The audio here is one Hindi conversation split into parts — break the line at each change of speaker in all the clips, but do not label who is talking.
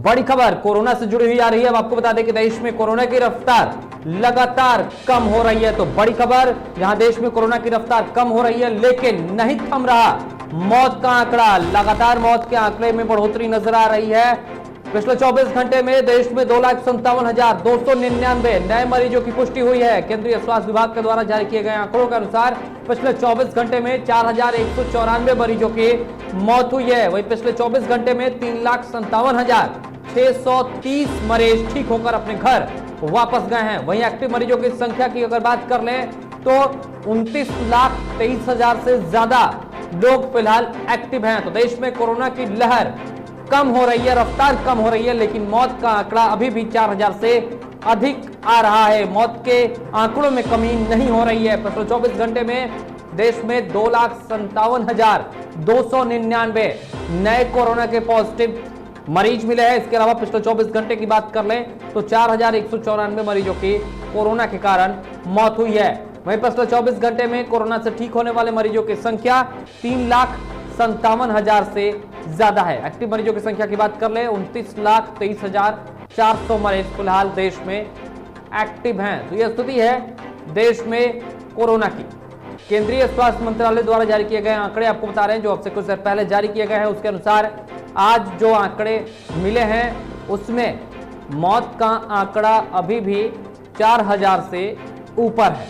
बड़ी खबर कोरोना से जुड़ी हुई आ रही है। अब आपको बता दें कि देश में कोरोना की रफ्तार लगातार कम हो रही है। तो बड़ी खबर, जहां देश में कोरोना की रफ्तार कम हो रही है लेकिन नहीं थम रहा मौत का आंकड़ा। लगातार मौत के आंकड़े में बढ़ोतरी नजर आ रही है। पिछले 24 घंटे में देश में 2,57,299 नए मरीजों की पुष्टि हुई है। केंद्रीय स्वास्थ्य विभाग के द्वारा जारी किए गए आंकड़ों के अनुसार पिछले 24 घंटे में 4,194 मरीजों की मौत हुई है। वहीं पिछले 24 घंटे में 3,57,630 मरीज ठीक होकर अपने घर वापस गए हैं। वहीं एक्टिव मरीजों की संख्या की अगर बात कर लें तो 29,23,000 से ज्यादा लोग फिलहाल एक्टिव हैं। तो देश में कोरोना की लहर कम हो रही है, रफ्तार कम हो रही है, लेकिन मौत का आंकड़ा अभी भी 4,000 से अधिक आ रहा है। मौत के आंकड़ों में कमी नहीं हो रही है। पिछले 24 घंटे में देश में 2,57,299 नए कोरोना के पॉजिटिव मरीज मिले हैं। इसके अलावा पिछले 24 घंटे की बात कर लें तो 4,194 मरीजों की कोरोना के कारण मौत हुई है। वहीं पिछले 24 घंटे में कोरोना से ठीक होने वाले मरीजों की संख्या 3,57,000 से ज्यादा है। एक्टिव मरीजों की संख्या की बात कर ले 29,23,400 मरीज फिलहाल देश में एक्टिव हैं। तो यह स्थिति है देश में कोरोना की। केंद्रीय स्वास्थ्य मंत्रालय द्वारा जारी किए गए आंकड़े आपको बता रहे हैं, जो अब से कुछ देर पहले जारी किए गए हैं। उसके अनुसार आज जो आंकड़े मिले हैं उसमें मौत का आंकड़ा अभी भी 4,000 से ऊपर है।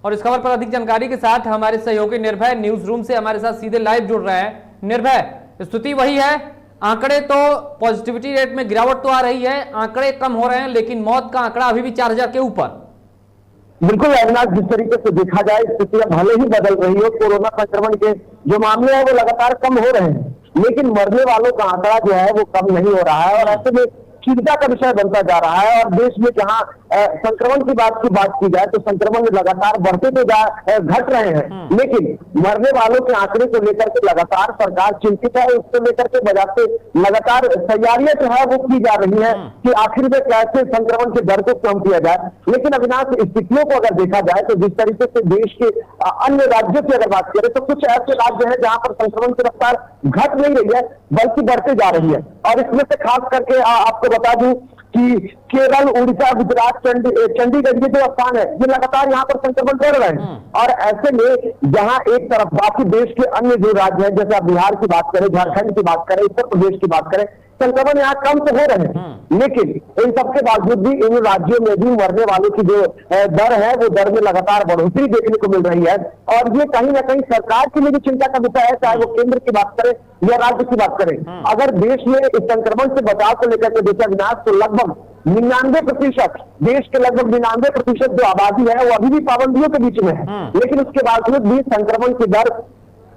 और इस खबर पर अधिक जानकारी के साथ हमारे सहयोगी निर्भय न्यूज रूम से हमारे साथ सीधे लाइव जुड़ रहे हैं। निर्भय, स्थिति वही है, आंकड़े तो पॉजिटिविटी रेट में गिरावट तो आ रही है, आंकड़े कम हो रहे हैं, लेकिन मौत का आंकड़ा अभी भी 4,000 के ऊपर।
बिल्कुल अविनाश, जिस तरीके से देखा जाए स्थिति भले ही बदल रही हो, कोरोना संक्रमण के जो मामले हैं वो लगातार कम हो रहे हैं, लेकिन मरने वालों का आंकड़ा जो है वो कम नहीं हो रहा है और ऐसे में चिंता का विषय बनता जा रहा है। और देश में जहां संक्रमण की बात की जाए तो संक्रमण लगातार बढ़ते तो घट रहे हैं, लेकिन मरने वालों के आंकड़े को लेकर के लगातार सरकार चिंतित है। उसको लेकर के वजह से लगातार तैयारियां जो है वो की जा रही है कि आखिर में कैसे संक्रमण के दर को कम किया जाए। लेकिन अविनाश, स्थितियों को अगर देखा जाए तो जिस तरीके से देश के अन्य राज्यों की अगर बात करें तो कुछ ऐसे राज्य हैं जहां पर संक्रमण की रफ्तार घट नहीं रही है बल्कि बढ़ते जा रही है। और इसमें से खास करके आपको बता दूं कि केरल, उड़ीसा, गुजरात, चंडीगढ़ ये जो स्थान है ये लगातार यहाँ पर संक्रमण बढ़ रहे हैं। और ऐसे में जहाँ एक तरफ बाकी देश के अन्य जो राज्य हैं, जैसे आप बिहार की बात करें, झारखंड की बात करें, उत्तर प्रदेश की बात करें, संक्रमण यहाँ कम तो हो रहे हैं, लेकिन इन सबके बावजूद भी इन राज्यों में भी मरने वालों की जो दर है वो दर में लगातार बढ़ोतरी देखने को मिल रही है। और ये कहीं ना कहीं सरकार के लिए भी चिंता का विषय है, चाहे वो केंद्र की बात करें या राज्य की बात करें। अगर देश में इस संक्रमण से बचाव को लेकर के देखा विनाश तो लगभग 99% देश के लगभग 99% जो आबादी है वो अभी भी पाबंदियों के बीच में है, लेकिन उसके बावजूद भी संक्रमण की दर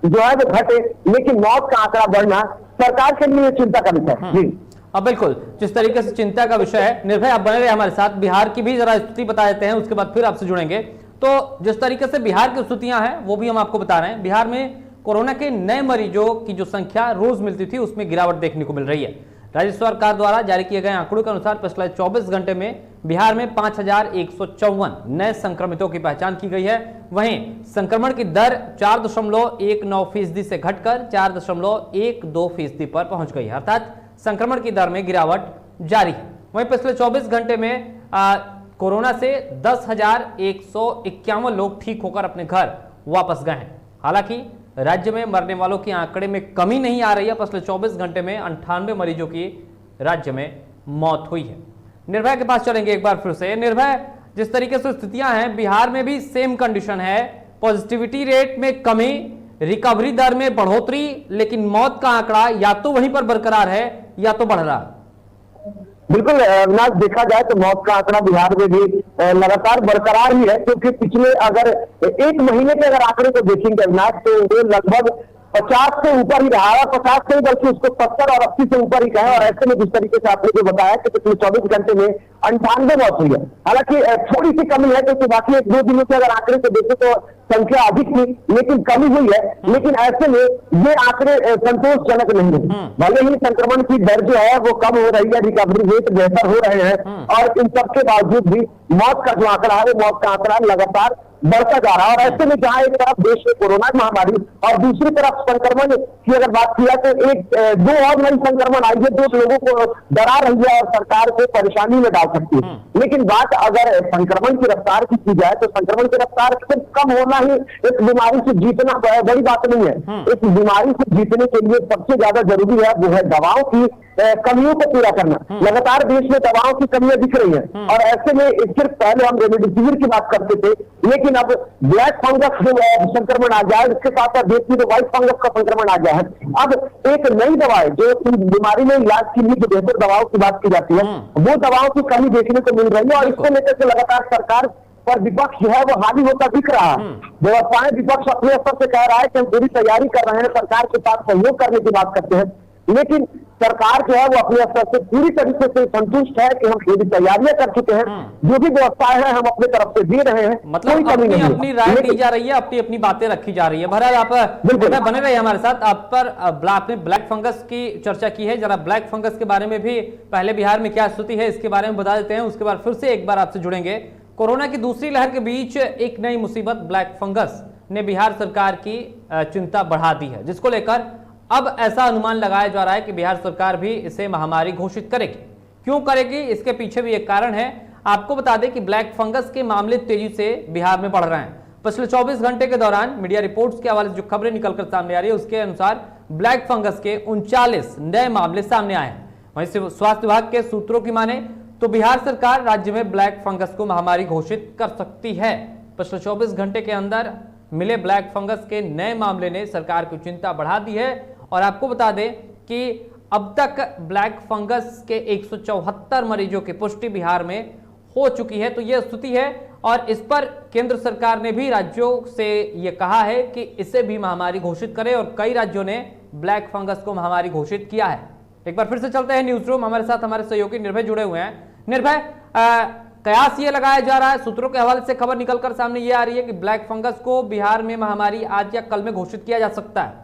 जो है वो घटे, लेकिन मौत का आंकड़ा बढ़ना सरकार के लिए चिंता का विषय है। जी
अब बिल्कुल जिस तरीके से चिंता का विषय है, निर्भय आप बने रहे हमारे साथ। बिहार की भी जरा स्थिति बता देते हैं, उसके बाद फिर आपसे जुड़ेंगे। तो जिस तरीके से बिहार की स्थितियां हैं वो भी हम आपको बता रहे हैं। बिहार में कोरोना के नए मरीजों की जो संख्या रोज मिलती थी उसमें गिरावट देखने को मिल रही है। राज्य सरकार द्वारा जारी किए गए आंकड़ों के अनुसार पिछले 24 घंटे में बिहार में 5,154 नए संक्रमितों की पहचान की गई है। वहीं संक्रमण की दर 4.19% से घटकर 4.12% पर पहुंच गई है, अर्थात संक्रमण की दर में गिरावट जारी है। वहीं पिछले 24 घंटे में कोरोना से 10,151 लोग ठीक होकर अपने घर वापस गए हैं। हालांकि राज्य में मरने वालों की आंकड़े में कमी नहीं आ रही है। पिछले 24 घंटे में 98 मरीजों की राज्य में मौत हुई है। निर्भय के पास चलेंगे एक बार फिर से। निर्भय, जिस तरीके से स्थितियां हैं बिहार में भी सेम कंडीशन है, पॉजिटिविटी रेट में कमी, रिकवरी दर में बढ़ोतरी, लेकिन मौत का आंकड़ा या तो वहीं पर बरकरार है या तो बढ़ रहा है।
बिल्कुल अविनाश, देखा जाए तो मौत का आंकड़ा बिहार में भी लगातार बरकरार ही है, क्योंकि पिछले अगर एक महीने के अगर आंकड़े को देखेंगे अविनाश तो वो लगभग 50 से ऊपर ही रहा है, 50 से बल्कि उसको 70 और 80 से ऊपर ही कहा है। और ऐसे में जिस तरीके से आपने जो बताया कि पिछले 24 घंटे में 98 मौत हुई है, हालांकि थोड़ी सी कमी है क्योंकि बाकी 1-2 दिनों के अगर आंकड़े को देखें तो संख्या अधिक थी, लेकिन कमी हुई है। लेकिन ऐसे में ये आंकड़े संतोषजनक नहीं है। भले ही संक्रमण की दर जो है वो कम हो रही है, रिकवरी रेट बेहतर हो रहे हैं, और इन सबके बावजूद भी मौत का जो आंकड़ा है वो मौत का आंकड़ा लगातार बढ़ता जा रहा है। और ऐसे में जहां एक तरफ देश में कोरोना महामारी और दूसरी तरफ संक्रमण की अगर बात किया तो दो और नई संक्रमण आई है जो लोगों को डरा रही है और सरकार को परेशानी में डाल सकती है। लेकिन बात अगर संक्रमण की रफ्तार की जाए तो संक्रमण की रफ्तार सिर्फ कम होना ही इस बीमारी से जीतना बड़ी बात नहीं है। इस बीमारी से जीतने के लिए सबसे ज्यादा जरूरी है वो है दवाओं की कमियों को पूरा करना। लगातार देश में दवाओं की कमियां दिख रही हैं और ऐसे में सिर्फ पहले हम रेमडेसिविर की बात करते थे, लेकिन अब ब्लैक फंगस जो संक्रमण आ गया है, इसके साथ साथ देश में जो व्हाइट फंगस का संक्रमण आ गया है। अब एक नई दवा है जो बीमारी में इलाज के लिए जो बेहतर दवाओं की बात की जाती है, वो दवाओं की कमी देखने को मिल रही है और इसको लेकर के लगातार सरकार पर विपक्ष जो है वो हावी होता दिख रहा है। व्यवस्थाएं विपक्ष अपने स्तर से कह रहा है कि हम पूरी तैयारी कर रहे हैं, सरकार के साथ सहयोग करने की बात करते हैं, लेकिन सरकार जो है वो अपने स्तर से पूरी तरीके से संतुष्ट है कि हम पूरी तैयारियां कर चुके हैं, जो भी व्यवस्थाएं हैं हम अपने तरफ से दे रहे हैं।
मतलब अपनी राय दी जा रही है, अपनी बातें रखी जा रही है। बहरहाल आप बने रहिए हमारे साथ। आप पर आपने ब्लैक फंगस की चर्चा की है, जरा ब्लैक फंगस के बारे में भी पहले बिहार में क्या स्थिति है इसके बारे में बता देते हैं, उसके बाद फिर से एक बार आपसे जुड़ेंगे। कोरोना की दूसरी लहर के बीच एक नई मुसीबत ब्लैक फंगस ने बिहार सरकार की चिंता बढ़ा दी है, जिसको लेकर अब ऐसा अनुमान लगाया जा रहा है कि बिहार सरकार भी इसे महामारी घोषित करेगी। क्यों करेगी, इसके पीछे भी एक कारण है। आपको बता दें कि ब्लैक फंगस के मामले तेजी से बिहार में बढ़ रहे हैं। पिछले 24 घंटे के दौरान मीडिया रिपोर्ट्स के हवाले से जो खबरें निकलकर सामने आ रही है उसके अनुसार ब्लैक फंगस के 39 नए मामले सामने आए हैं। वहीं स्वास्थ्य विभाग के सूत्रों की माने तो बिहार सरकार राज्य में ब्लैक फंगस को महामारी घोषित कर सकती है। पिछले 24 घंटे के अंदर मिले ब्लैक फंगस के नए मामले ने सरकार की चिंता बढ़ा दी है और आपको बता दें कि अब तक ब्लैक फंगस के 174 मरीजों की पुष्टि बिहार में हो चुकी है। तो यह स्थिति है और इस पर केंद्र सरकार ने भी राज्यों से यह कहा है कि इसे भी महामारी घोषित करें और कई राज्यों ने ब्लैक फंगस को महामारी घोषित किया है। एक बार फिर से चलते हैं न्यूज रूम, हमारे साथ हमारे सहयोगी निर्भय जुड़े हुए हैं। निर्भय, कयास ये लगाया जा रहा है, सूत्रों के हवाले से खबर निकलकर सामने ये आ रही है कि ब्लैक फंगस को बिहार में महामारी आज या कल में घोषित किया जा सकता है।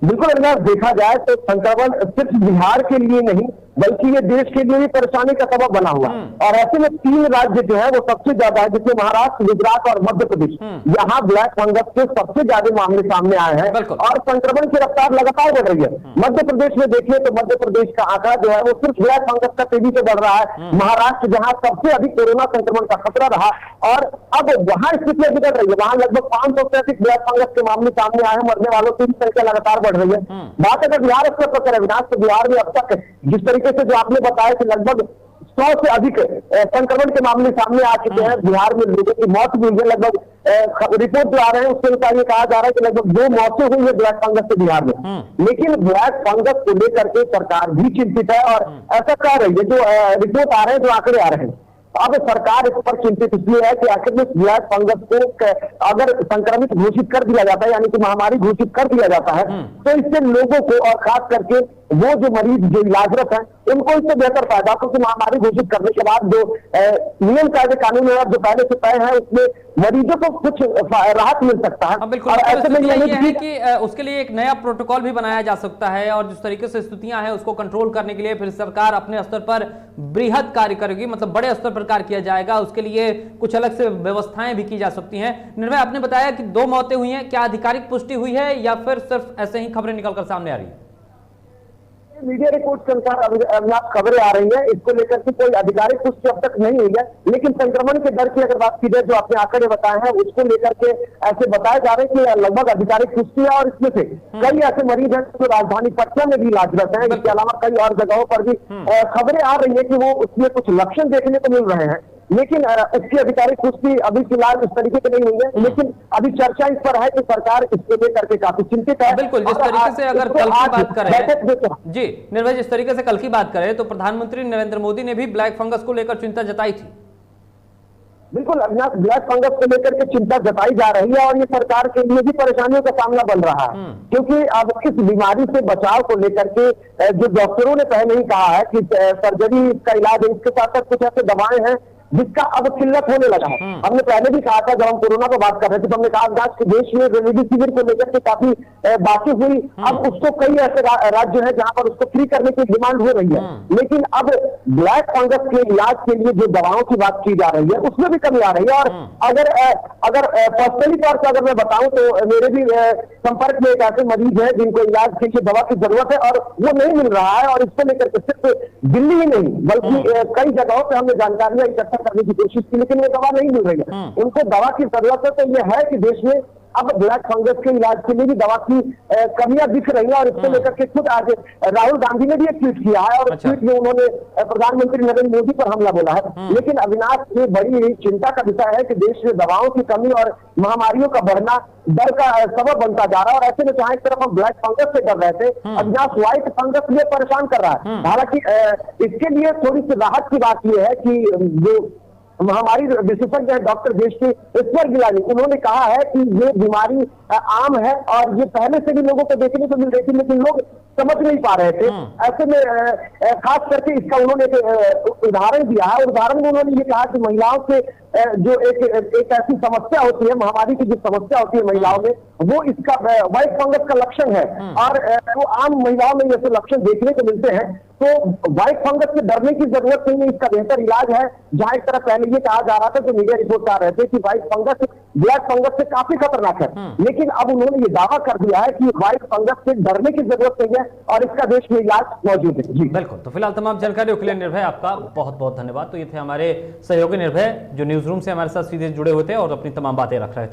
बिल्कुल, अगर देखा जाए तो संक्रमण सिर्फ बिहार के लिए नहीं बल्कि ये देश के लिए भी परेशानी का सबब बना हुआ और ऐसे में 3 राज्य जो है वो सबसे ज्यादा है, जिसमें महाराष्ट्र, गुजरात और मध्य प्रदेश, यहाँ ब्लैक फंगस के सबसे ज्यादा मामले सामने आए हैं और संक्रमण की रफ्तार लगातार बढ़ रही है। मध्य प्रदेश में देखिए तो मध्य प्रदेश का आंकड़ा जो है वो सिर्फ ब्लैक फंगस का तेजी से बढ़ रहा है। महाराष्ट्र जहाँ सबसे अधिक कोरोना संक्रमण का खतरा रहा और अब वहां स्थितियां बिगड़ रही है, वहां लगभग 500 से अधिक ब्लैक फंगस के मामले सामने आए हैं, मरने वालों की संख्या लगातार बढ़ रही है। बात अगर बिहार स्तर पर करें विनाश, तो बिहार में अब तक जिस तरीके से जो आपने बताया कि लगभग 100 से अधिक संक्रमण के मामले सामने आ चुके हैं, बिहार में लोगों की मौत हुई है। लगभग रिपोर्ट जो आ रहे हैं उसके अनुसार ये कहा जा रहा है कि लगभग 2 मौतें हुई है ब्लैक फंगस से बिहार में। लेकिन ब्लैक फंगस को लेकर के सरकार भी चिंतित है और ऐसा कह रही है, जो रिपोर्ट आ रहे हैं, जो आंकड़े आ रहे हैं। अब सरकार इस पर चिंतित इसलिए है कि आखिर में ब्लैक फंगस को अगर संक्रमित घोषित कर दिया जाता है, यानी कि महामारी घोषित कर दिया जाता है, तो इससे लोगों को और खास करके वो जो मरीज जो इलाजरत हैं उनको इससे बेहतर फायदा, क्योंकि महामारी घोषित करने के बाद जो नियम कायदे कानून है जो पहले से तय है उसमें मरीजों को कुछ राहत मिल सकता है।
बिल्कुल, और ऐसे में यह है कि उसके लिए एक नया प्रोटोकॉल भी बनाया जा सकता है और जिस तरीके से स्थितियां हैं उसको कंट्रोल करने के लिए फिर सरकार अपने स्तर पर बृहद कार्य करेगी, मतलब बड़े स्तर पर कार्य किया जाएगा। उसके लिए कुछ अलग से व्यवस्थाएं भी की जा सकती हैं। निर्भय, आपने बताया कि 2 मौतें हुई हैं, क्या आधिकारिक पुष्टि हुई है या फिर सिर्फ ऐसे ही खबरें निकलकर सामने आ रही है?
मीडिया रिपोर्ट के अनुसार खबरें आ रही हैं, इसको लेकर के कोई आधिकारिक पुष्टि अब तक नहीं हुई है। लेकिन संक्रमण के दर की अगर बात की जाए, जो आपने आंकड़े बताए हैं उसको लेकर के ऐसे बताया जा रहा है कि लगभग आधिकारिक पुष्टि है और इसमें से कई ऐसे मरीज हैं जो राजधानी पटना में भी इलाजरत हैं। इसके अलावा कई और जगहों पर भी खबरें आ रही है कि वो उसमें कुछ लक्षण देखने को मिल रहे हैं, लेकिन इसकी आधिकारिक पुष्टि अभी फिलहाल इस तरीके की नहीं हुई है। लेकिन अभी चर्चा इस पर है कि सरकार इसको लेकर के काफी चिंतित है।
बिल्कुल, जिस तरीके से अगर कल की बात करें जी निर्भय, जिस तरीके से कल की बात करें तो प्रधानमंत्री नरेंद्र मोदी ने भी ब्लैक फंगस को लेकर चिंता जताई थी।
बिल्कुल, अविनाश, ब्लैक फंगस को लेकर के चिंता जताई जा रही है और ये सरकार के लिए भी परेशानियों का सामना बन रहा है, क्योंकि अब इस बीमारी से बचाव को लेकर के जो डॉक्टरों ने पहले ही कहा है कि सर्जरी का इलाज है, इसके साथ साथ कुछ ऐसे दवाएं हैं जिसका अब किल्लत होने लगा है। हमने पहले भी कहा था, जब हम कोरोना पर बात कर रहे थे तो हमने कहा कि देश में रेमडेसिविर को लेकर के काफी बातें हुई। अब उसको कई ऐसे राज्य हैं जहां पर उसको फ्री करने की डिमांड हो रही है, लेकिन अब ब्लैक फंगस के इलाज के लिए जो दवाओं की बात की जा रही है उसमें भी कमी आ रही है। और अगर पर्सनली तौर पर अगर मैं बताऊं तो मेरे भी संपर्क में एक ऐसे मरीज है जिनको इलाज के लिए दवा की जरूरत है और वो नहीं मिल रहा है। और इसको लेकर के सिर्फ दिल्ली ही नहीं बल्कि कई जगहों पे हमने जानकारियां इकट्ठा करने की कोशिश की, लेकिन वो दवा नहीं मिल रही है। उनको दवा की जरूरत है। तो ये है कि देश में अब ब्लैक फंगस के इलाज के लिए भी दवा की कमियां दिख रही है। और इसको लेकर के खुद आज राहुल गांधी ने भी एक ट्वीट किया है और ट्वीट में उन्होंने प्रधानमंत्री नरेंद्र मोदी पर हमला बोला है। लेकिन अविनाश, ये बड़ी चिंता का विषय है कि देश में दवाओं की कमी और महामारियों का बढ़ना डर का सबब बनता जा रहा है। और ऐसे में जहां एक तरफ हम ब्लैक फंगस से डर रहे थे, अविनाश व्हाइट फंगस ये परेशान कर रहा है। हालांकि इसके लिए थोड़ी सी राहत की बात यह है कि जो महामारी विशेषज्ञ है डॉक्टर देशवर गिलानी, उन्होंने कहा है कि ये बीमारी आम है और ये पहले से भी लोगों को देखने को मिल रही थी, लेकिन लोग समझ नहीं पा रहे थे। ऐसे में खास करके इसका उन्होंने एक उदाहरण दिया है। उदाहरण में उन्होंने ये कहा कि महिलाओं से जो एक ऐसी समस्या होती है, महामारी की जो समस्या होती है महिलाओं में, वो इसका व्हाइट फंगस का लक्षण है। और वो आम महिलाओं में ऐसे लक्षण देखने को मिलते हैं। तो व्हाइट फंगस से डरने की जरूरत नहीं है, इसका बेहतर इलाज है। जहां एक तरह पहले ये कहा जा रहा था, जो मीडिया रिपोर्ट आ रहे थे कि व्हाइट फंगस ब्लैक फंगस से काफी खतरनाक है, लेकिन अब उन्होंने ये दावा कर दिया है कि व्हाइट फंगस से डरने की जरूरत नहीं है और इसका देश में इलाज मौजूद है। जी
बिल्कुल। तो फिलहाल तमाम जानकारियों के लिए निर्भय आपका बहुत बहुत धन्यवाद। तो ये थे हमारे सहयोगी निर्भय, जो न्यूज रूम से हमारे साथ सीधे जुड़े हुए थे और अपनी तमाम बातें रख रहे थे।